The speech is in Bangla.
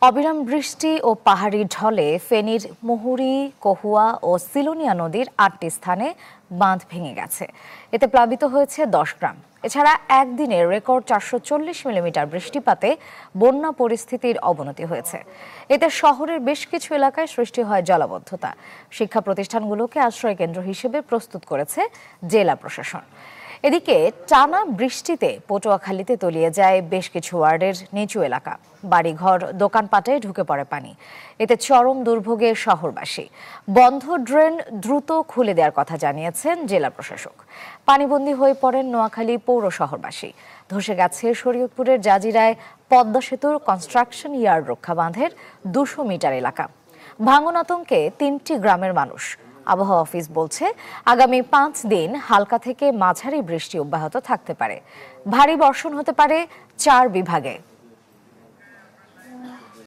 অবিরাম বৃষ্টি ও পাহাড়ি ঢলে ফেনীর মুহুরী, কহুয়া ও সিলোনিয়া নদীর ৮টি স্থানে বাঁধ ভেঙে গেছে। এতে প্লাবিত হয়েছে ১০ গ্রাম। এছাড়া একদিনে রেকর্ড ৪৪০ মিলিমিটার বৃষ্টিপাতে বন্যা পরিস্থিতির অবনতি হয়েছে। এতে শহরের বেশ কিছু এলাকায় সৃষ্টি হয় জলাবদ্ধতা। শিক্ষা প্রতিষ্ঠানগুলোকে আশ্রয় কেন্দ্র হিসেবে প্রস্তুত করেছে জেলা প্রশাসন। এদিকে টানা বৃষ্টিতে পটুয়াখালীতে তলিয়ে যায় বেশ কিছু ওয়ার্ডের নিচু এলাকা। বাড়িঘর, দোকানপাটে ঢুকে পড়ে পানি। এতে চরম দুর্ভোগে শহরবাসী। বন্ধ ড্রেন দ্রুত খুলে দেওয়ার কথা জানিয়েছেন জেলা প্রশাসক। পানিবন্দী হয়ে পড়েন নোয়াখালী পৌর শহরবাসী। ধসে গেছে শরীয়তপুরের জাজিরায় পদ্মা সেতুর কনস্ট্রাকশন ইয়ার্ড রক্ষা বাঁধের ২০০ মিটার এলাকা। ভাঙন আতঙ্কে ৩টি গ্রামের মানুষ। আবহাওয়া অফিস বলছে, আগামী ৫ দিন হালকা থেকে মাঝারি বৃষ্টি অব্যাহত থাকতে পারে। ভারী বর্ষণ হতে পারে ৪ বিভাগে।